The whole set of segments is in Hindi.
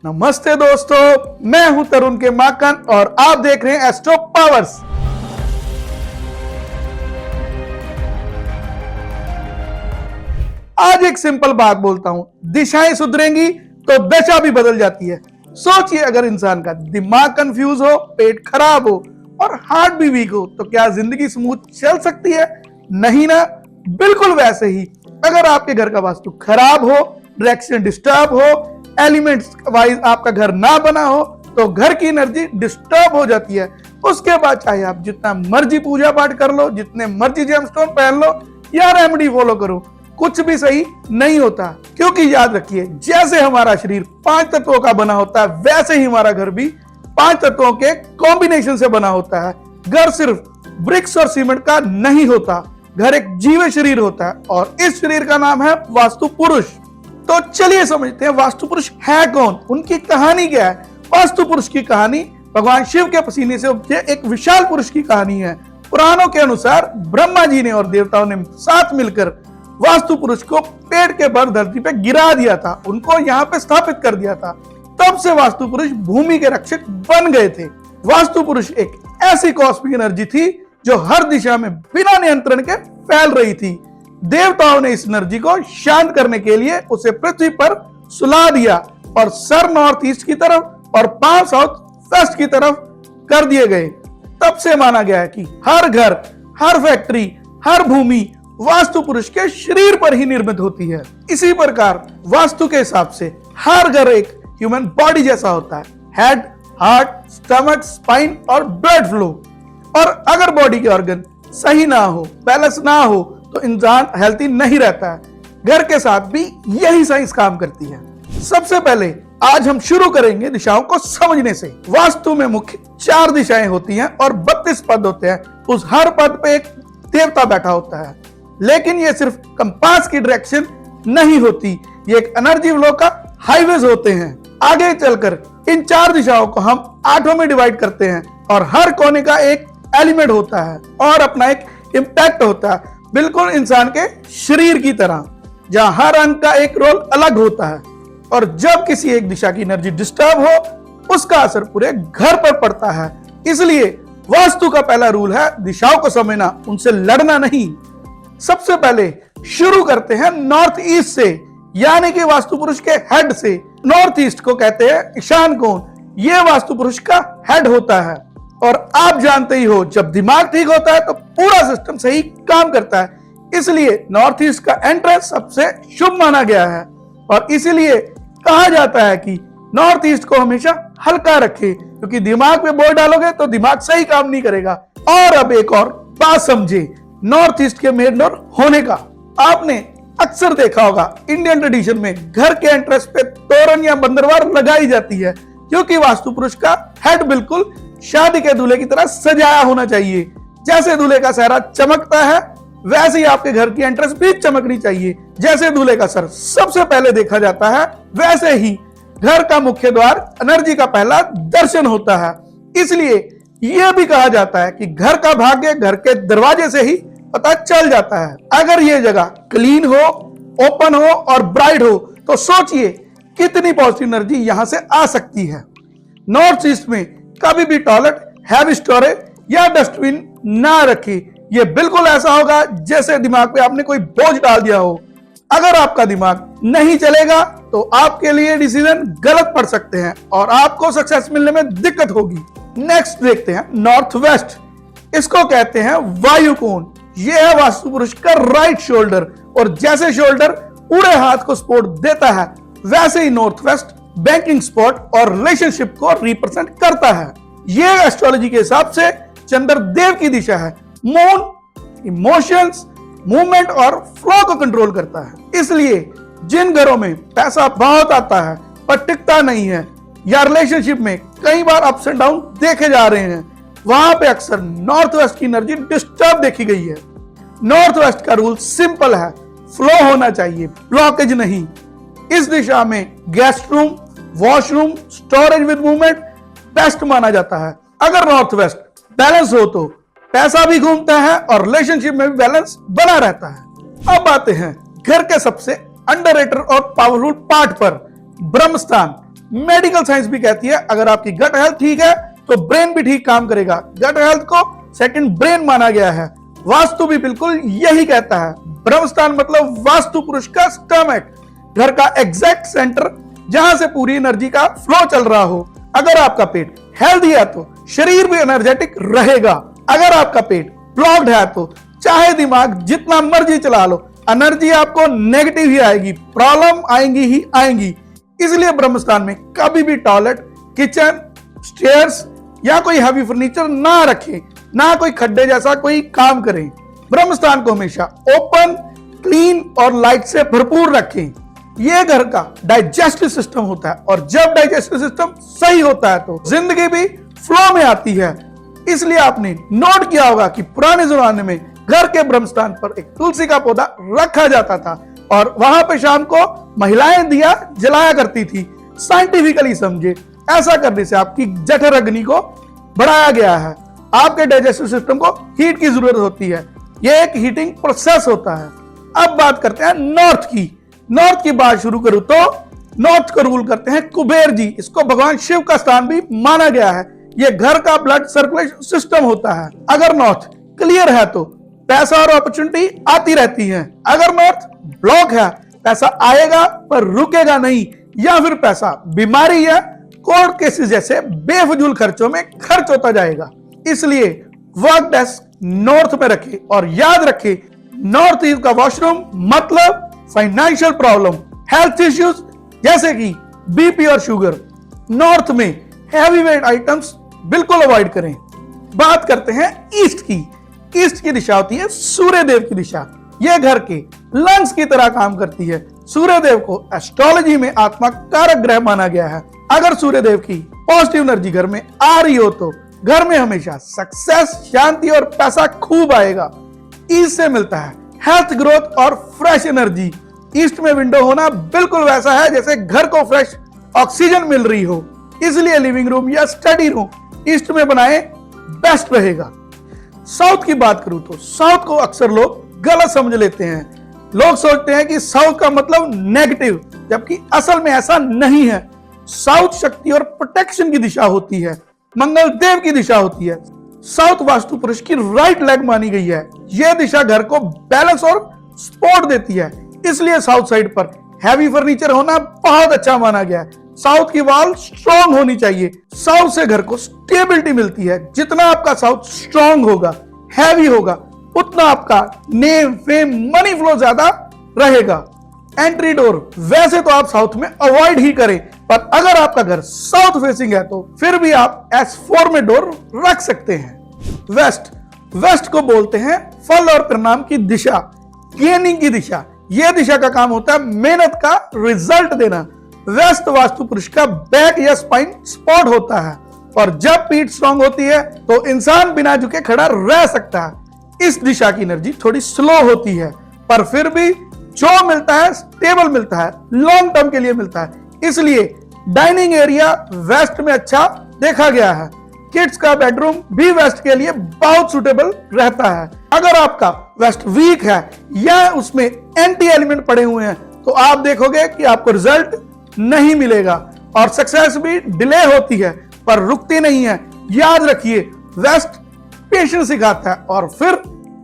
नमस्ते दोस्तों, मैं हूं तरुण के माकन और आप देख रहे हैं एस्ट्रो पावर्स। आज एक सिंपल बात बोलता हूं, दिशाएं सुधरेंगी तो दशा भी बदल जाती है। सोचिए, अगर इंसान का दिमाग कंफ्यूज हो, पेट खराब हो और हार्ट भी वीक हो तो क्या जिंदगी स्मूथ चल सकती है? नहीं ना। बिल्कुल वैसे ही अगर आपके घर का वास्तु खराब हो, डायरेक्शन डिस्टर्ब हो, एलिमेंट्स वाइज आपका घर ना बना हो तो घर की एनर्जी डिस्टर्ब हो जाती है। उसके बाद चाहे आप जितना मर्जी पूजा पाठ कर लो, जितने मर्जी जेमस्टोन पहन लो या रेमेडी फॉलो करो, कुछ भी सही नहीं होता। क्योंकि याद रखिए, जैसे हमारा शरीर 5 तत्वों का बना होता है, वैसे ही हमारा घर भी 5 तत्वों के कॉम्बिनेशन से बना होता है। घर सिर्फ ब्रिक्स और सीमेंट का नहीं होता, घर एक जीवित शरीर होता है और इस शरीर का नाम है वास्तु पुरुष। तो चलिए समझते हैं वास्तु पुरुष है कौन, उनकी कहानी क्या है। वास्तु पुरुष की कहानी भगवान शिव के पसीने से उपजे एक विशाल पुरुष की कहानी है। पुराणों के अनुसार ब्रह्मा जी ने और देवताओं ने साथ मिलकर वास्तु पुरुष को पेड़ के बल धरती पे गिरा दिया था, उनको यहाँ पे स्थापित कर दिया था। तब से वास्तु पुरुष भूमि के रक्षक बन गए थे। वास्तु पुरुष एक ऐसी कॉस्मिक एनर्जी थी जो हर दिशा में बिना नियंत्रण के फैल रही थी। देवताओं ने इस एनर्जी को शांत करने के लिए उसे पृथ्वी पर सुला दिया और सर नॉर्थ ईस्ट की तरफ और पांव साउथ वेस्ट की तरफ कर दिए गए। तब से माना गया है कि हर घर, हर फैक्ट्री, हर भूमि वास्तु पुरुष के शरीर पर ही निर्मित होती है। इसी प्रकार वास्तु के हिसाब से हर घर एक ह्यूमन बॉडी जैसा होता है। हेड, हार्ट, स्टमक, स्पाइन और ब्लड फ्लो। और अगर बॉडी के ऑर्गन सही ना हो, बैलेंस ना हो तो इंसान हेल्थी नहीं रहता है। घर के साथ भी यही साइंस काम करती है। सबसे पहले आज हम शुरू करेंगे दिशाओं को समझने से। वास्तु में मुख्य 4 दिशाएं होती हैं और 32 पद होते हैं। उस हर पद पे एक देवता बैठा होता है। लेकिन ये सिर्फ कंपास की डायरेक्शन नहीं होती, ये एक एनर्जी फ्लो का हाईवेज होते हैं। आगे चलकर इन 4 दिशाओं को हम 8 में डिवाइड करते हैं और हर कोने का एक एलिमेंट होता है और अपना एक इम्पैक्ट होता है, बिल्कुल इंसान के शरीर की तरह, जहां हर अंग का एक रोल अलग होता है। और जब किसी एक दिशा की एनर्जी डिस्टर्ब हो, उसका असर पूरे घर पर पड़ता है। इसलिए वास्तु का पहला रूल है दिशाओं को समझना, उनसे लड़ना नहीं। सबसे पहले शुरू करते हैं नॉर्थ ईस्ट से, यानी कि वास्तु पुरुष के हेड से। नॉर्थ ईस्ट को कहते हैं ईशान कोण, यह वास्तु पुरुष का हेड होता है। और आप जानते ही हो, जब दिमाग ठीक होता है तो पूरा सिस्टम सही काम करता है। इसलिए नॉर्थ ईस्ट का एंट्रेंस सबसे शुभ माना गया है और इसीलिए कहा जाता है कि नॉर्थ ईस्ट को हमेशा हल्का रखें, क्योंकि दिमाग पे बोझ डालोगे तो दिमाग सही काम नहीं करेगा। और अब एक और बात समझे नॉर्थ ईस्ट के मेन डोर होने का। आपने अक्सर देखा होगा इंडियन ट्रेडिशन में घर के एंट्रेंस पे तोरण या बंदरवार लगाई जाती है, क्योंकि वास्तु पुरुष का हेड बिल्कुल शादी के दूल्हे की तरह सजाया होना चाहिए। जैसे दूल्हे का चेहरा चमकता है, वैसे ही आपके घर की एंट्रेंस भी चमकनी चाहिए। जैसे दूल्हे का सर सबसे पहले देखा जाता है, वैसे ही घर का मुख्य द्वार एनर्जी का पहला दर्शन होता है। इसलिए यह भी कहा जाता है कि घर का भाग्य घर के दरवाजे से ही पता चल जाता है। अगर यह जगह क्लीन हो, ओपन हो और ब्राइट हो तो सोचिए कितनी पॉजिटिव एनर्जी यहां से आ सकती है। नॉर्थ ईस्ट में कभी भी टॉयलेट, हैवी स्टोरेज या डस्टबिन ना रखें। यह बिल्कुल ऐसा होगा जैसे दिमाग पे आपने कोई बोझ डाल दिया हो। अगर आपका दिमाग नहीं चलेगा तो आपके लिए डिसीजन गलत पड़ सकते हैं और आपको सक्सेस मिलने में दिक्कत होगी। नेक्स्ट देखते हैं नॉर्थ वेस्ट। इसको कहते हैं वायु कोण। यह है वास्तु पुरुष का राइट शोल्डर और जैसे शोल्डर पूरे हाथ को सपोर्ट देता है, वैसे ही नॉर्थ वेस्ट बैंकिंग स्पॉट और रिलेशनशिप को रिप्रेजेंट करता है। यह एस्ट्रोलॉजी के हिसाब से चंद्रदेव की दिशा है। मून इमोशंस, मूवमेंट और फ्लो को कंट्रोल करता है। इसलिए जिन घरों में पैसा बहुत आता है पर टिकता नहीं है या रिलेशनशिप में कई बार अप्स एंड डाउन देखे जा रहे हैं, वहां पे अक्सर नॉर्थ वेस्ट की एनर्जी डिस्टर्ब देखी गई है। नॉर्थ वेस्ट का रूल सिंपल है, फ्लो होना चाहिए, ब्लॉकेज नहीं। इस दिशा में guest room, washroom, storage with movement best माना जाता है। अगर नॉर्थ वेस्ट बैलेंस हो तो पैसा भी घूमता है और रिलेशनशिप में भी बैलेंस बना रहता है। अब आते हैं घर के सबसे अंडररेटेड और पावरफुल पार्ट पर, ब्रह्म स्थान। मेडिकल साइंस भी कहती है अगर आपकी गट हेल्थ ठीक है तो ब्रेन भी ठीक काम करेगा। गट हेल्थ को सेकंड ब्रेन माना गया है। वास्तु भी बिल्कुल यही कहता है। ब्रह्मस्थान मतलब वास्तु पुरुष का स्टमक, घर का एग्जैक्ट सेंटर जहां से पूरी एनर्जी का फ्लो चल रहा हो। अगर आपका पेट हेल्दी है तो शरीर भी एनर्जेटिक रहेगा। अगर आपका पेट ब्लॉक्ड है तो चाहे दिमाग जितना मर्जी चला लो, एनर्जी आपको नेगेटिव ही आएगी, प्रॉब्लम आएंगी ही आएंगी। इसलिए ब्रह्मस्थान में कभी भी टॉयलेट, किचन, स्टेयर्स या कोई हैवी फर्नीचर ना रखें, ना कोई खड्डे जैसा कोई काम करें। ब्रह्मस्थान को हमेशा ओपन, क्लीन और लाइट से भरपूर रखें। यह घर का डाइजेस्टिव सिस्टम होता है और जब डाइजेस्टिव सिस्टम सही होता है तो जिंदगी भी फ्लो में आती है। इसलिए आपने नोट किया होगा कि पुराने जमाने में घर के ब्रह्मस्थान पर एक तुलसी का पौधा रखा जाता था और वहां पे शाम को महिलाएं दिया जलाया करती थी। साइंटिफिकली समझे, ऐसा करने से आपकी जठर अग्नि को बढ़ाया गया है। आपके डाइजेस्टिव सिस्टम को हीट की जरूरत होती है। यह एक हीटिंग प्रोसेस होता है। अब बात करते हैं नॉर्थ की। नॉर्थ की बात शुरू करूं तो नॉर्थ को रूल करते हैं कुबेर जी। इसको भगवान शिव का स्थान भी माना गया है। यह घर का ब्लड सर्कुलेशन सिस्टम होता है। अगर नॉर्थ क्लियर है तो पैसा और अपॉर्चुनिटी आती रहती है। अगर नॉर्थ ब्लॉक है, पैसा आएगा पर रुकेगा नहीं, या फिर पैसा बीमारी या कोर्ट केसेस जैसे बेफजूल खर्चों में खर्च होता जाएगा। इसलिए वर्क डेस्क नॉर्थ में रखें और याद रखें, नॉर्थ ईस्ट का वॉशरूम मतलब फाइनेंशियल प्रॉब्लम, हेल्थ इश्यूज जैसे कि बीपी और शुगर। नॉर्थ में हैवी वेट आइटम्स बिल्कुल अवॉइड करें। बात करते हैं ईस्ट की। ईस्ट की दिशा होती है सूर्य देव की दिशा। यह घर के लंग्स की तरह काम करती है। सूर्य देव को एस्ट्रोलॉजी में आत्मा कारक ग्रह माना गया है। अगर सूर्य देव की पॉजिटिव एनर्जी घर में आ रही हो तो घर में हमेशा सक्सेस, शांति और पैसा खूब आएगा। ईस्ट से मिलता है हेल्थ, ग्रोथ और फ्रेश एनर्जी। ईस्ट में विंडो होना बिल्कुल वैसा है जैसे घर को फ्रेश ऑक्सीजन मिल रही हो। इसलिए लिविंग रूम या स्टडी रूम ईस्ट में बनाए बेस्ट रहेगा। साउथ की बात करूं तो साउथ को अक्सर लोग गलत समझ लेते हैं। लोग सोचते हैं कि साउथ का मतलब नेगेटिव, जबकि असल में ऐसा नहीं है। साउथ शक्ति और प्रोटेक्शन की दिशा होती है, मंगल देव की दिशा होती है। साउथ वास्तु पुरुष की राइट लेग मानी गई है। यह दिशा घर को बैलेंस और सपोर्ट देती है। इसलिए साउथ साइड पर हैवी फर्नीचर होना बहुत अच्छा माना गया है। साउथ की वॉल स्ट्रॉन्ग होनी चाहिए। साउथ से घर को स्टेबिलिटी मिलती है। जितना आपका साउथ स्ट्रॉन्ग होगा, हैवी होगा, उतना आपका नेम, फेम, मनी फ्लो ज्यादा रहेगा। एंट्री डोर वैसे तो आप साउथ में अवॉइड ही करें, पर अगर आपका घर साउथ फेसिंग है तो फिर भी आप S4 में डोर रख सकते हैं। वेस्ट को बोलते हैं फल और परिणाम की दिशा, गेनिंग की दिशा। यह दिशा का काम होता है मेहनत का रिजल्ट देना। वेस्ट वास्तु पुरुष का बैक या स्पाइन स्पॉट होता है और जब पीठ स्ट्रांग होती है तो इंसान बिना झुके खड़ा रह सकता है। इस दिशा की एनर्जी थोड़ी स्लो होती है, पर फिर भी जो मिलता है स्टेबल मिलता है, लॉन्ग टर्म के लिए मिलता है। इसलिए डाइनिंग एरिया वेस्ट में अच्छा देखा गया है। किड्स का बेडरूम भी वेस्ट के लिए बहुत सुटेबल रहता है। अगर आपका वेस्ट वीक है या उसमें एंटी एलिमेंट पड़े हुए हैं तो आप देखोगे कि आपको रिजल्ट नहीं मिलेगा और सक्सेस भी डिले होती है पर रुकती नहीं है। याद रखिए, वेस्ट पेशेंस सिखाता है और फिर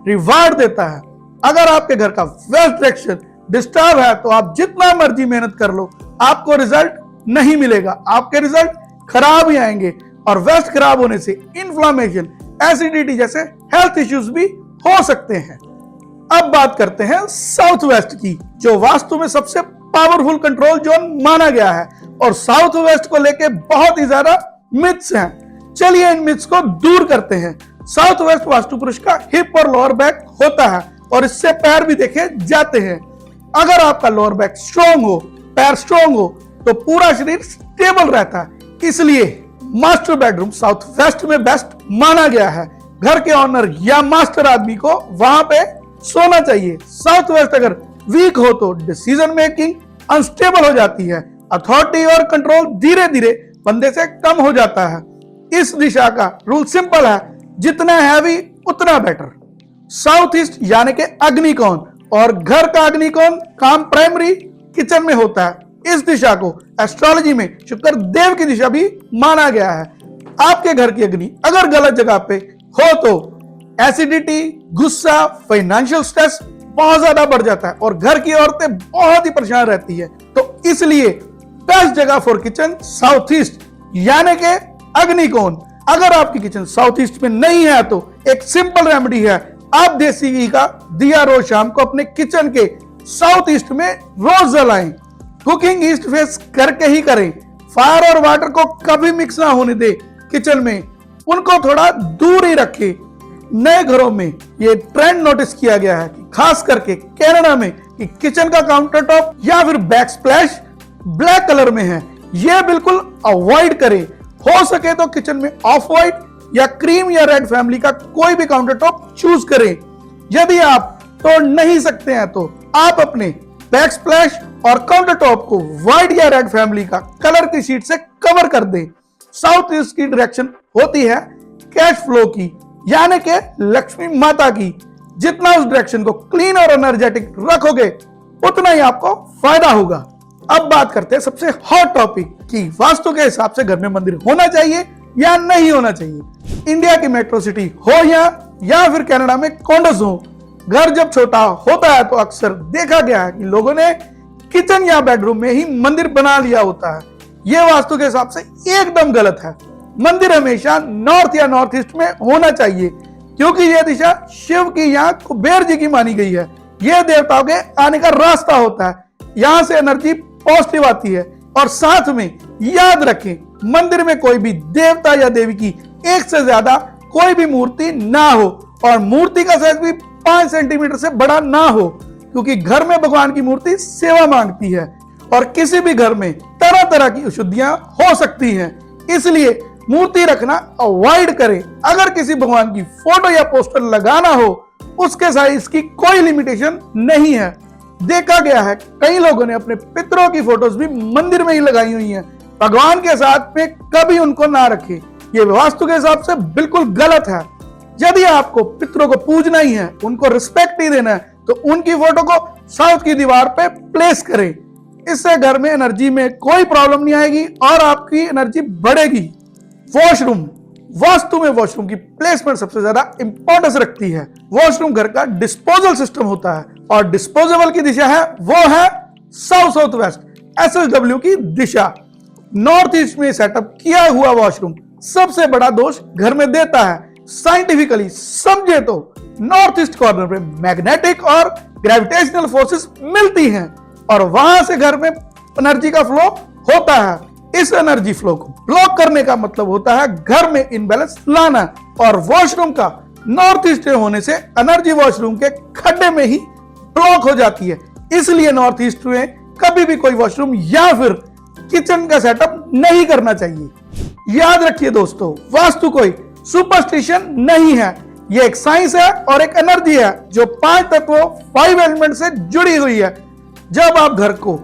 रिवार्ड देता है। अगर आपके घर का वेस्ट डायरेक्शन डिस्टर्ब है तो आप जितना मर्जी मेहनत कर लो, आपको रिजल्ट नहीं मिलेगा। आपके रिजल्ट खराब ही आएंगे और वेस्ट खराब होने से इन्फ्लामेशन, एसिडिटी जैसे हेल्थ इश्यूज भी हो सकते हैं। अब बात करते हैं साउथ वेस्ट की, जो वास्तु में सबसे पावरफुल कंट्रोल जोन माना गया है और साउथ वेस्ट को लेके बहुत ही ज्यादा मिथ्स हैं। चलिए इन मिथ्स को दूर करते हैं। साउथ वेस्ट वास्तु पुरुष का हिप और लोअर बैक होता है और इससे पैर भी देखे जाते हैं। अगर आपका लोअर बैक स्ट्रॉन्ग हो, पैर स्ट्रॉन्ग हो तो पूरा शरीर स्टेबल रहता है। इसलिए मास्टर बेडरूम साउथ वेस्ट में बेस्ट माना गया है। घर के ऑनर या मास्टर आदमी को वहां पे सोना चाहिए। साउथ वेस्ट अगर वीक हो तो डिसीजन मेकिंग अनस्टेबल हो जाती है। अथॉरिटी और कंट्रोल धीरे धीरे बंदे से कम हो जाता है। इस दिशा का रूल सिंपल है, जितना हैवी उतना बेटर। साउथ ईस्ट यानी कि अग्निकोण, और घर का अग्निकोण काम प्राइमरी किचन में होता है। इस दिशा को एस्ट्रोलॉजी में शुक्र देव की दिशा भी माना गया है। आपके घर की अग्नि अगर गलत जगह पे हो तो एसिडिटी, गुस्सा, फाइनेंशियल स्ट्रेस बहुत ज्यादा बढ़ जाता है और घर की औरतें बहुत ही परेशान रहती है। तो इसलिए बेस्ट जगह फॉर किचन साउथ ईस्ट यानी के अग्निकोण। अगर आपकी किचन साउथ ईस्ट में नहीं है तो एक सिंपल रेमेडी है, आप देसी घी का दिया रोज शाम को अपने किचन के साउथ ईस्ट में रोज जलाएं। कुकिंग ईस्ट फेस करके ही करें। फायर और वाटर को कभी मिक्स ना होने दे किचन में, उनको थोड़ा दूर ही रखें। नए घरों में ये ट्रेंड नोटिस किया गया है कि खास करके कनाडा में कि किचन का काउंटर टॉप या फिर बैक स्प्लैश ब्लैक कलर में है। ये बिल्कुल अवॉइड करें। हो सके तो किचन में ऑफ व्हाइट या क्रीम या रेड फैमिली का कोई भी काउंटर टॉप चूज करें। यदि आप तोड़ नहीं सकते हैं तो आप अपने बैक स्प्लैश और काउंटर टॉप को व्हाइट या रेड फैमिली का कलर की शीट से कवर कर दें। साउथ ईस्ट की डायरेक्शन होती है कैश फ्लो की यानी के लक्ष्मी माता की। जितना उस डायरेक्शन को क्लीन और एनर्जेटिक रखोगे उतना ही आपको फायदा होगा। अब बात करते हैं सबसे हॉट टॉपिक कि वास्तु के हिसाब से घर में मंदिर होना चाहिए या नहीं होना चाहिए। इंडिया की मेट्रो सिटी हो या फिर कनाडा में कॉन्डोज हो, घर जब छोटा होता है तो अक्सर देखा गया है कि लोगों ने किचन या बेडरूम में ही मंदिर बना लिया होता है। यह वास्तु के हिसाब से एकदम गलत है। मंदिर हमेशा नॉर्थ या नॉर्थ ईस्ट में होना चाहिए क्योंकि यह दिशा शिव की या कुबेर जी की मानी गई है। यह देवताओं के आने का रास्ता होता है। यहाँ से एनर्जी पॉजिटिव आती है। और साथ में याद रखें, मंदिर में कोई भी देवता या देवी की एक से ज्यादा कोई भी मूर्ति ना हो और मूर्ति का साइज भी 5 सेंटीमीटर से बड़ा ना हो क्योंकि घर में भगवान की मूर्ति सेवा मांगती है और किसी भी घर में तरह तरह की अशुद्धियां हो सकती हैं। इसलिए मूर्ति रखना अवॉइड करें। अगर किसी भगवान की फोटो या पोस्टर लगाना हो उसके साइज की कोई लिमिटेशन नहीं है। देखा गया है कई लोगों ने अपने पितरों की फोटोज भी मंदिर में ही लगाई हुई हैं। भगवान के साथ में कभी उनको ना रखें। ये वास्तु के हिसाब से बिल्कुल गलत है। यदि आपको पितरों को पूजना ही है, उनको रिस्पेक्ट ही देना है तो उनकी फोटो को साउथ की दीवार पे प्लेस करें। इससे घर में एनर्जी में कोई प्रॉब्लम नहीं आएगी और आपकी एनर्जी बढ़ेगी। वॉशरूम, वास्तु में वॉशरूम की प्लेसमेंट सबसे ज्यादा इंपॉर्टेंस रखती है। वॉशरूम घर का डिस्पोजल सिस्टम होता है और डिस्पोजेबल की दिशा है वो है साउथ साउथ वेस्ट, SSW की दिशा। नॉर्थ ईस्ट में सेटअप किया हुआ वॉशरूम सबसे बड़ा दोष घर में देता है। साइंटिफिकली समझे तो नॉर्थ ईस्ट कॉर्नर पे मैग्नेटिक और ग्रेविटेशनल फोर्सेस मिलती हैं और वहां से घर में एनर्जी का फ्लो होता है। इस एनर्जी फ्लो को ब्लॉक करने का मतलब होता है घर में इनबैलेंस लाना और वॉशरूम का नॉर्थ ईस्ट होने से एनर्जी वॉशरूम के खड्डे में ही ब्लॉक हो जाती है। इसलिए नॉर्थ ईस्ट में कभी भी कोई वॉशरूम या फिर किचन का सेटअप नहीं करना चाहिए। याद रखिए दोस्तों, वास्तु कोई सुपरस्टिशन नहीं है, यह एक साइंस है और एक एनर्जी है जो 5 तत्वों 5 एलिमेंट से जुड़ी हुई है। जब आप घर को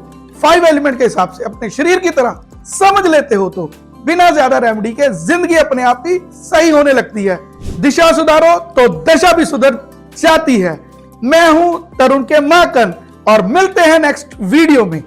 5 एलिमेंट के हिसाब से अपने शरीर की तरह समझ लेते हो तो बिना ज्यादा रेमेडी के जिंदगी अपने आप ही सही होने लगती है। दिशा सुधारो तो दशा भी सुधर जाती है। मैं हूं तरुण के माकन और मिलते हैं नेक्स्ट वीडियो में।